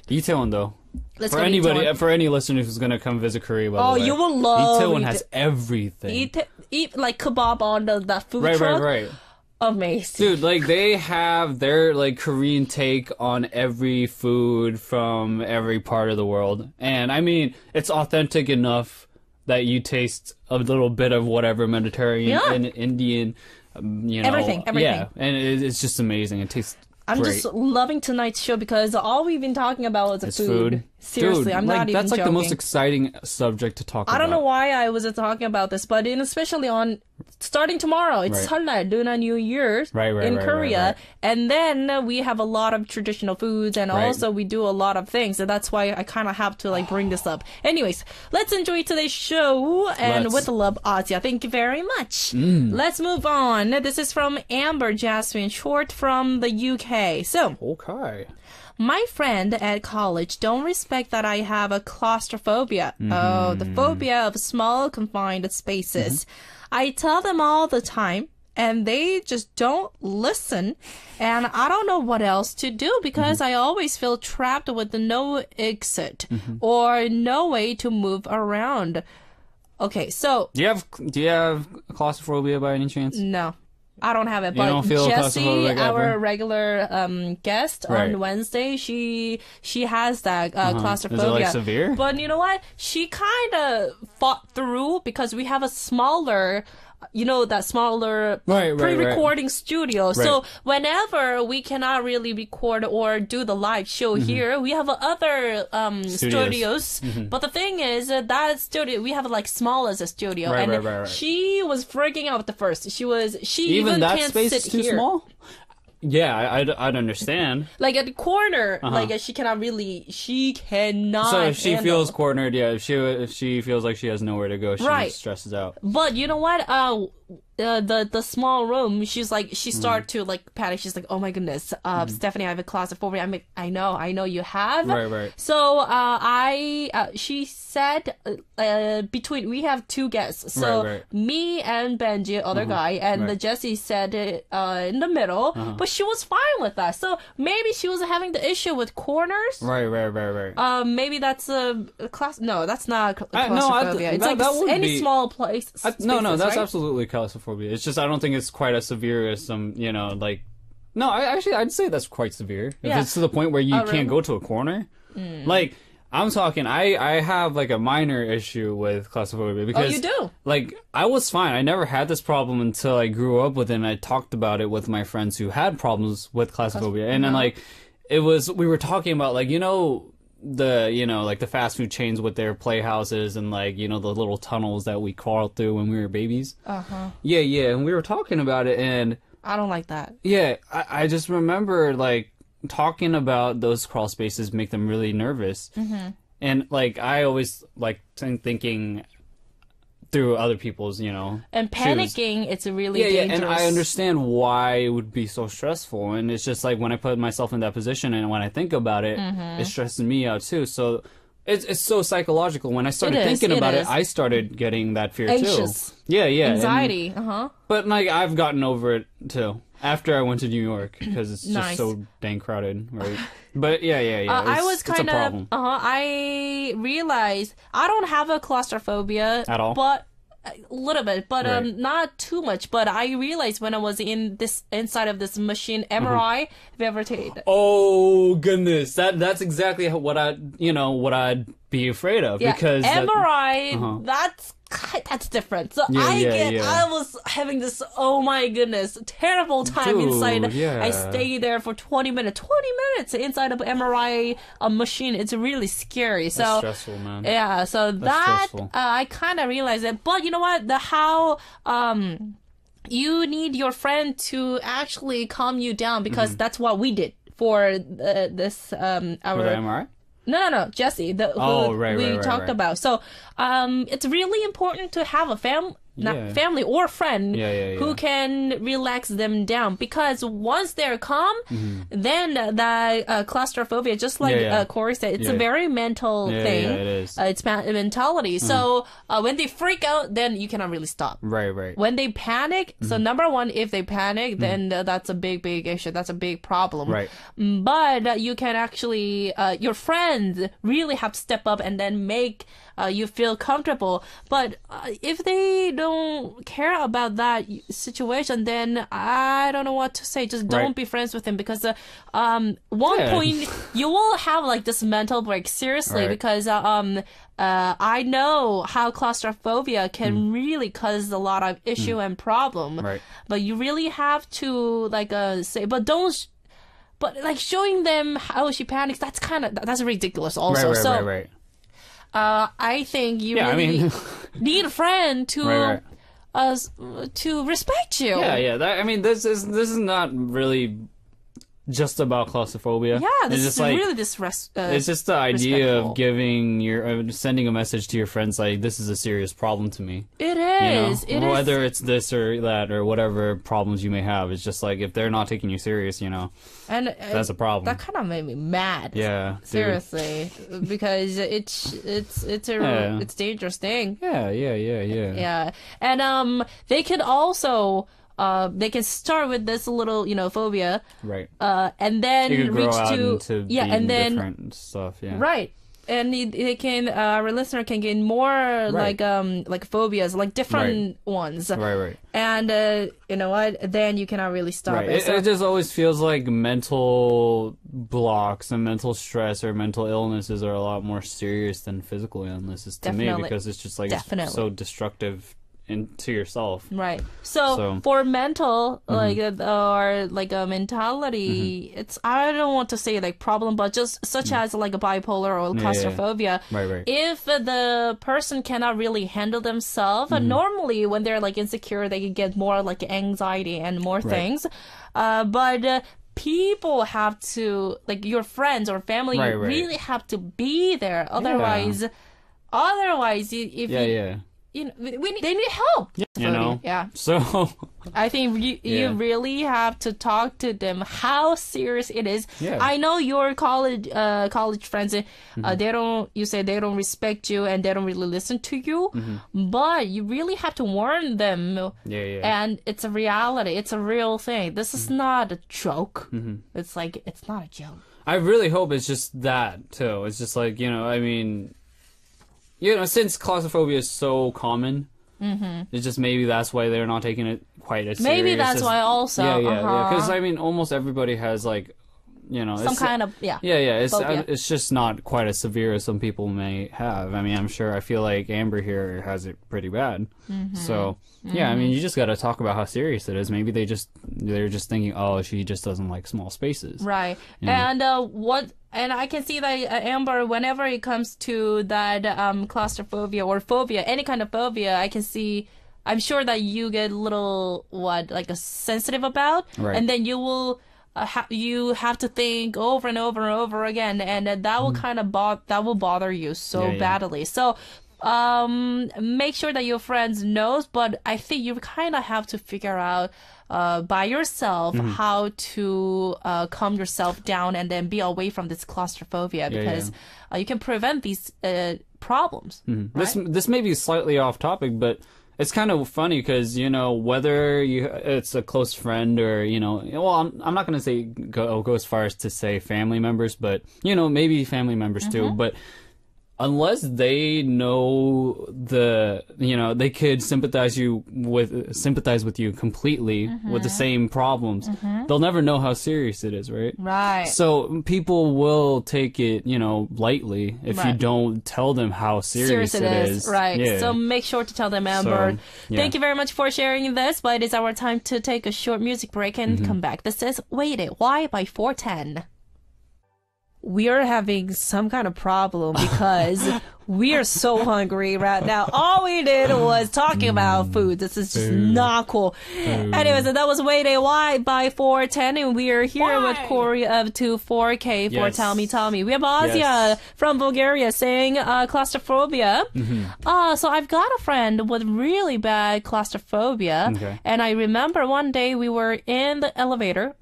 Itaewon, though. Let's For go to anybody, Itaewon. for any listener who's gonna come visit Korea, by the way. You will love Itaewon it. has everything. Eat like kebab on that food Right. truck. Amazing. Dude, like, they have their, like, Korean take on every food from every part of the world. And, I mean, it's authentic enough that you taste a little bit of whatever Mediterranean and Indian, Everything. Yeah, and it's just amazing. It tastes I'm great. just loving tonight's show because all we've been talking about is It's food. Seriously, Dude, I'm like, not even that's like joking. the most exciting subject to talk about. I don't know why I was talking about this, but especially on starting tomorrow, it's Right. Seollal, Lunar New Year's Right, in Korea, right. and then we have a lot of traditional foods, and Right. also we do a lot of things, and that's why I kind of have to like bring this up. Anyways, let's enjoy today's show, and Let's. with love, Asia. Thank you very much. Let's move on. This is from Amber Jasmine, short from the UK. So. Okay. My friend at college don't respect that I have a claustrophobia. Oh, the phobia of small confined spaces. I tell them all the time and they just don't listen. And I don't know what else to do because I always feel trapped with no exit or no way to move around. Okay, so Do you have claustrophobia by any chance? no. I don't have it, You don't but feel Jessie, claustrophobic our ever? regular guest Right. on Wednesday, she has that claustrophobia. Is it like severe? But you know what? She kind of fought through because we have a smaller. That smaller Right. pre-recording studio. So Right. whenever we cannot really record or do the live show here, we have other studios. But the thing is that studio, we have like small as a studio. Right, and right. she was freaking out at the first. She Even that can't space sit is too here. small? Yeah, I'd understand. Like at the corner, like she cannot. So if she feels cornered, yeah, if she feels like she has nowhere to go, she stresses out. But you know what? The small room, she's like, she started to like panic. She's like, oh my goodness, Stephanie, I have a claustrophobia. I'm like, I know you have. Right. So she said between, we have two guests, so me and Benji, other guy, and Jessie sat in the middle, but she was fine with that. So maybe she was having the issue with corners. Right. Maybe that's a class. No, that's not claustrophobia. It's like any small place. No, that's right? absolutely claustrophobia. It's just I don't think it's quite as severe as some, like. No, I'd say that's quite severe. If it's to the point where you can't go to a corner, like. I'm talking, I have like a minor issue with claustrophobia because you do? Like I was fine. I never had this problem until I grew up with it and I talked about it with my friends who had problems with claustrophobia. And then like we were talking about like, like the fast food chains with their playhouses and like, the little tunnels that we crawled through when we were babies. Yeah. And we were talking about it and I don't like that. Yeah. I just remember like, talking about those crawl spaces make them really nervous, and like I always like thinking through other people's, and panicking. Shoes. It's really dangerous. And I understand why it would be so stressful, and it's just like when I put myself in that position and when I think about it, it stresses me out too. So it's so psychological. When I started thinking about it, I started getting that fear Anxious. too. Yeah, anxiety. But like I've gotten over it too. After I went to New York, because it's just so dang crowded, right? But yeah. I was kind of, I realized I don't have a claustrophobia. At all? But a little bit, but not too much. But I realized when I was inside of this machine, MRI, have you ever taken it? Oh, goodness. That's exactly what I'd be afraid of. Yeah, because MRI, that's different. So I was having this, oh my goodness, terrible time inside. Yeah. I stayed there for 20 minutes inside of MRI machine. It's really scary. So that's stressful, man. Yeah, so that I kind of realized it. But you know what? You need your friend to actually calm you down, because that's what we did for this our MRI. No, Jessie, we talked about. So, it's really important to have a family or friend who can relax them down, because once they're calm, then the claustrophobia, just like Cory said, it's a very mental thing. Yeah, it is. It's mentality. So, when they freak out, then you cannot really stop. Right. When they panic, so number one, if they panic, then that's a big issue. That's a big problem. Right. But you can actually, your friends really have to step up and then make you feel comfortable. But if they don't care about that situation, then I don't know what to say. Just don't be friends with them, because one point you will have like this mental break, seriously, because I know how claustrophobia can really cause a lot of issue and problem. Right. But you really have to like say, but don't. But like showing them how she panics, that's ridiculous also. Right. I think you really need a friend to to respect you. Yeah. This is not really just about claustrophobia. Yeah, this is like, really it's just the idea of sending a message to your friends like, this is a serious problem to me. It is. Whether it's this or that or whatever problems you may have, it's just like, if they're not taking you serious, and that's a problem. That kind of made me mad. Yeah, seriously, because it's a dangerous thing. Yeah. Yeah, and they can also. They can start with this little, phobia, right? And then reach to and then different stuff, right. And they can, our listener can gain more like phobias, like different ones, right. And you know what? Then you cannot really stop it. So, it just always feels like mental blocks and mental stress or mental illnesses are a lot more serious than physical illnesses to me, because it's just like it's so destructive into yourself. Right. So for mental, like, or like a mentality, it's, I don't want to say like problem, but just such as like a bipolar or claustrophobia. Right. If the person cannot really handle themselves, normally when they're like insecure, they can get more like anxiety and more things. But people have to, like your friends or family, really have to be there. Otherwise, if you know, they need help. You know? Yeah. So I think you really have to talk to them how serious it is. Yeah. I know your college friends, you say they don't respect you and they don't really listen to you, but you really have to warn them. And it's a reality. It's a real thing. This is not a joke. It's like, it's not a joke. I really hope it's just that too. It's just like, you know, I mean, you know, since claustrophobia is so common, it's just maybe that's why they're not taking it quite as serious. Maybe that's why also. Yeah. Because I mean, almost everybody has like, you know, some kind of It's just not quite as severe as some people may have. I mean, I feel like Amber here has it pretty bad. So yeah, I mean, you just got to talk about how serious it is. Maybe they're just thinking, oh, she just doesn't like small spaces, right? You know? And I can see that Amber, whenever it comes to that claustrophobia or phobia, any kind of phobia, I'm sure that you get a little sensitive about, and then you will. You have to think over and over and over again, and that will kind of bother you so badly. So make sure that your friends knows, but I think you kind of have to figure out by yourself how to calm yourself down and then be away from this claustrophobia, because you can prevent these problems. Right? This may be slightly off topic, but it's kind of funny because, you know, whether it's a close friend or, you know, well, I'm not going to go as far as to say family members, but, you know, maybe family members too, but unless they know they could sympathize with you completely with the same problems, they'll never know how serious it is, right? Right. So people will take it, you know, lightly if you don't tell them how serious it is. Right. Yeah. So make sure to tell them, Amber. Thank you very much for sharing this, but it is our time to take a short music break and come back. This is Wait It, Why by 410. We are having some kind of problem because we are so hungry right now. All we did was talking about food. This is just not cool. Anyways, that was Wait a Why by 410, and we are here with Cory of 24K for Tell Me. We have Asia from Bulgaria saying claustrophobia. So I've got a friend with really bad claustrophobia, and I remember one day we were in the elevator.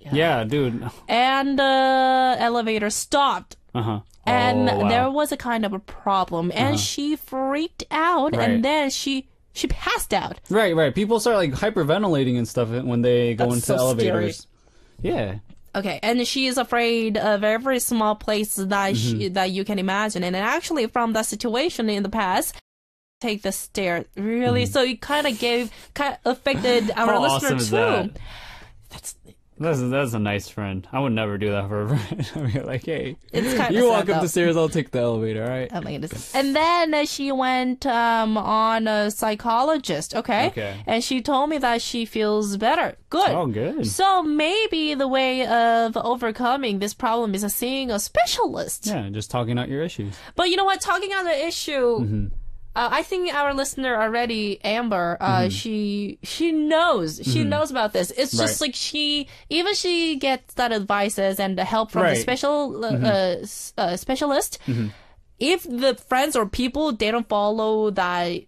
Yeah, dude. And elevator stopped. And there was a kind of a problem, and she freaked out, and then she passed out. Right. People start like hyperventilating and stuff when they go into elevators. Scary. Yeah. Okay, and she is afraid of every small place that that you can imagine. And actually, from that situation in the past, take the stairs. Really? So it kind of affected our listener too. That's a nice friend. I would never do that for a friend. I'd be like, hey, it's kind you of walk up the stairs, I'll take the elevator, all right? Oh my goodness. And then she went on a psychologist, okay? And she told me that she feels better. Good. Oh, good. So maybe the way of overcoming this problem is seeing a specialist. Yeah, just talking out your issues. But you know what? Talking out the issue... I think our listener already, Amber, she knows. She knows about this. It's just like she gets that advices and the help from the specialist. If the friends or people, they don't follow that,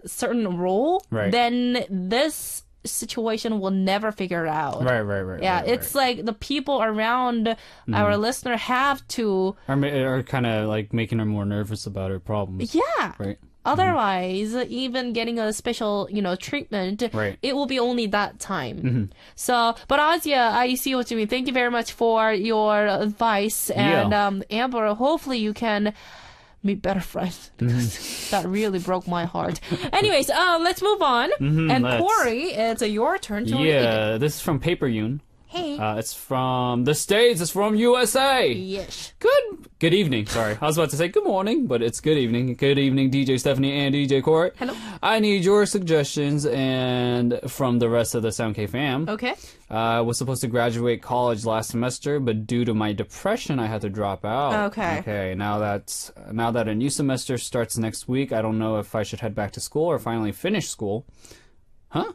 certain rule, then this situation will never figure out. Right. Yeah, it's like the people around our listener have to... Are kind of like making her more nervous about her problems. Yeah. Right. Otherwise, even getting a special, treatment, it will be only that time. So, but Asia, I see what you mean. Thank you very much for your advice. And Amber, hopefully you can meet better friends, because that really broke my heart. Anyways, let's move on. And Cory, it's your turn to read. Yeah, this is from Paper Yoon. Hey. It's from the States. It's from USA. Yes. Good evening. Sorry. I was about to say good morning, but it's good evening. Good evening, DJ Stephanie and DJ Cory. Hello. I need your suggestions and from the rest of the Sound K fam. Okay. I was supposed to graduate college last semester, but due to my depression, I had to drop out. Okay. Okay. Now that a new semester starts next week, I don't know if I should head back to school or finally finish school. Huh?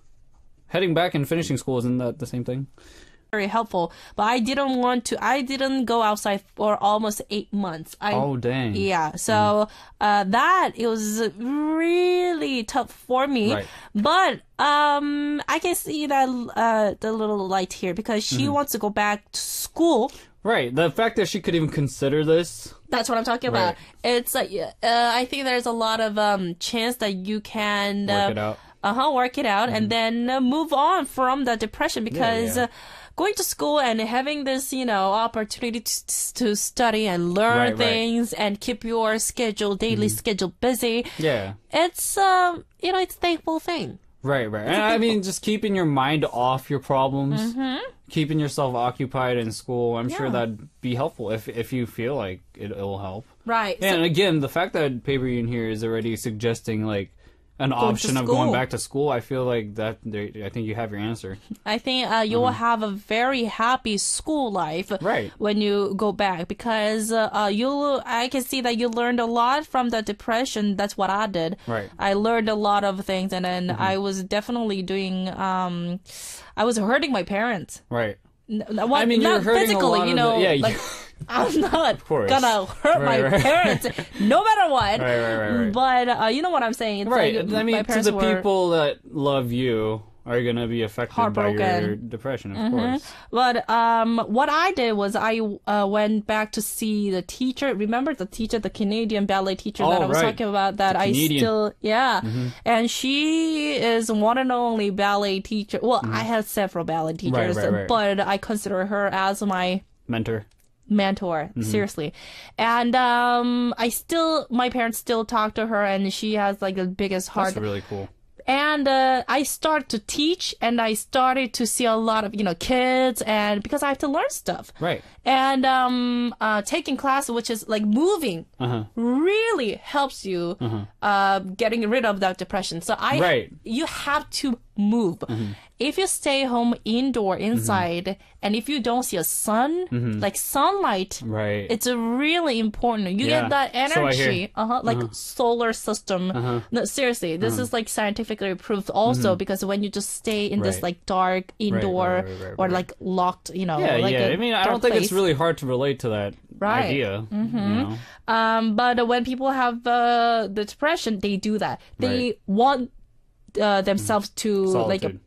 Heading back and finishing school, isn't that the same thing? Very helpful, but I didn't go outside for almost 8 months. Oh, dang. Yeah, so it was really tough for me. Right. But I can see that the little light here because she wants to go back to school. Right. The fact that she could even consider this. That's what I'm talking about. Right. It's like I think there's a lot of chance that you can Work it out. Work it out, and then move on from the depression because. Yeah. Going to school and having this, opportunity to study and learn Right. things and keep your daily schedule busy. Yeah. It's, it's a thankful thing. Right. And I mean, just keeping your mind off your problems, keeping yourself occupied in school, I'm sure that'd be helpful if you feel like it'll help. Right. And again, the fact that Paper Union here is already suggesting, like, an option of going back to school, I feel like I think you have your answer. I think you will have a very happy school life when you go back because I can see that you learned a lot from the depression. That's what I did. Right. I learned a lot of things, and then I was definitely doing. I was hurting my parents. Right. I mean, you're not hurting physically, a lot of like, I'm not course. gonna hurt my parents no matter what. Right. But you know what I'm saying? It's Right. like, I mean, my to parents the people that love you are going to be affected by your Heartbroken. depression, of course. But what I did was I went back to see the teacher. Remember the teacher, the Canadian ballet teacher that I was talking about? That I still, and she is one and only ballet teacher. Well, I had several ballet teachers, Right. but I consider her as my Mentor. seriously. And my parents still talk to her, and she has like the biggest heart. That's really cool. And I started to teach, and I started to see a lot of kids, and because I have to learn stuff. Right. And taking classes, which is like moving, really helps you getting rid of that depression. So you have to move. If you stay home inside, and if you don't see a sun, like sunlight, it's really important. You get that energy, like solar system. No, seriously, this is like scientifically proved also because when you just stay in this like dark indoor or like locked, I mean, I don't think it's really hard to relate to that idea. But when people have the depression, they do that. They want themselves to Solitude.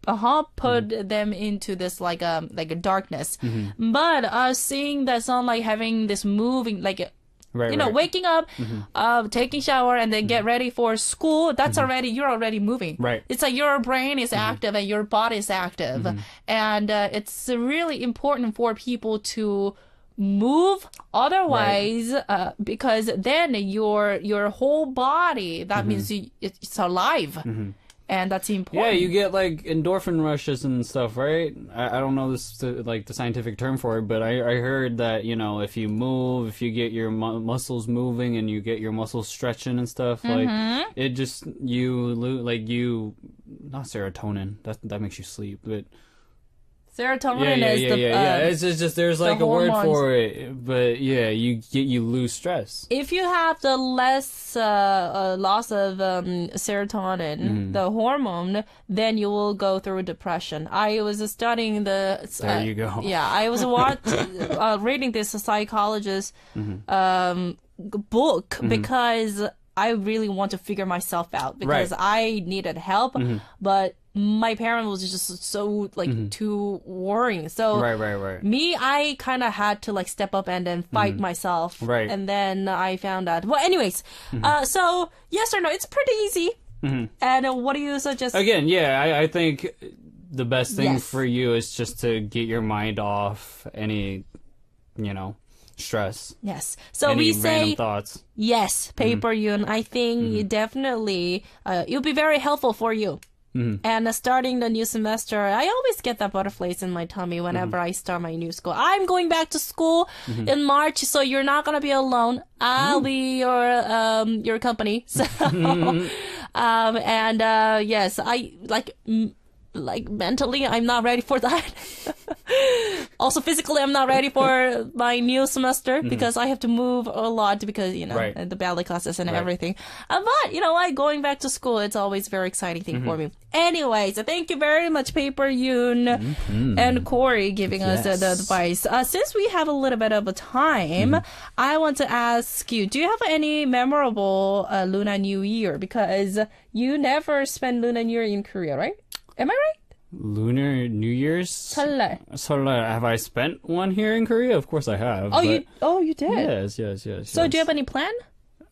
put them into this like a darkness. But seeing that sunlight, having this moving like. Waking up, taking shower, and then get ready for school. That's you're already moving. Right. It's like your brain is active and your body is active, and it's really important for people to move. Otherwise, because then your whole body means it's alive. And that's important. Yeah, you get like endorphin rushes and stuff, right? I don't know the scientific term for it, but I heard that if you move, if you get your muscles moving and you get your muscles stretching and stuff, like it just not serotonin. That makes you sleep, but. Serotonin is It's just there's like a word hormones. for it, but you lose stress. If you have the less loss of serotonin, the hormone, then you will go through depression. I was studying the. There you go. Yeah, I was reading this psychologist book because I really want to figure myself out because I needed help, but. My parent was just so too worrying. So me, I kind of had to like step up and then fight myself. Right. And then I found out. Well, anyways, so yes or no, it's pretty easy. And what do you suggest? Again, I think the best thing for you is just to get your mind off any, stress. Yes. So any we random say thoughts. Yes, Paper Yun. I think definitely it'll be very helpful for you. And starting the new semester, I always get that butterflies in my tummy whenever I start my new school. I'm going back to school in March, so you're not going to be alone. I'll be your company. So, yes, I like mentally, I'm not ready for that. Also, physically, I'm not ready for my new semester because I have to move a lot because, the ballet classes and everything. But, you know what, going back to school, it's always a very exciting thing for me. Anyways, thank you very much, Paper Yoon and Cory, giving us the advice. Since we have a little bit of a time, I want to ask you, do you have any memorable Lunar New Year? Because you never spend Lunar New Year in Korea, right? Am I right? Lunar New Year's? 설날. Have I spent one here in Korea? Of course I have. You did? Yes. So do you have any plan?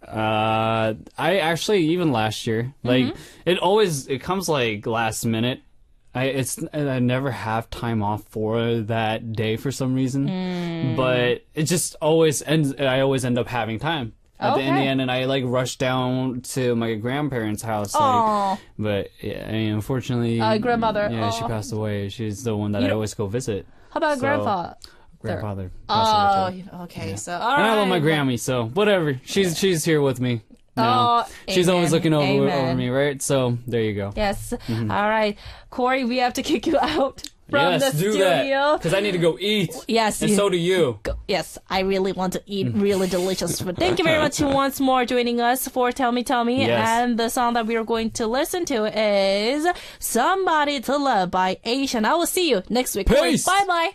I actually, even last year, like, it comes like last minute. I never have time off for that day for some reason. But it just always I always end up having time. In the end, and I rush down to my grandparents' house. But yeah, I mean, unfortunately, grandmother. Yeah, she passed away. She's the one that I always go visit. How about grandfather? Grandfather. Passed away. Okay. Yeah. So all right. And I love my Grammy, so whatever. She's here with me. No. She's always looking over me, right? So there you go. Yes. All right, Cory, we have to kick you out. From the studio. Because I need to go eat. Yes. And so do you. Yes, I really want to eat really delicious food. Thank you very much once more joining us for Tell Me. Yes. And the song that we are going to listen to is Somebody to Love by Asian. I will see you next week. Peace. Bye-bye.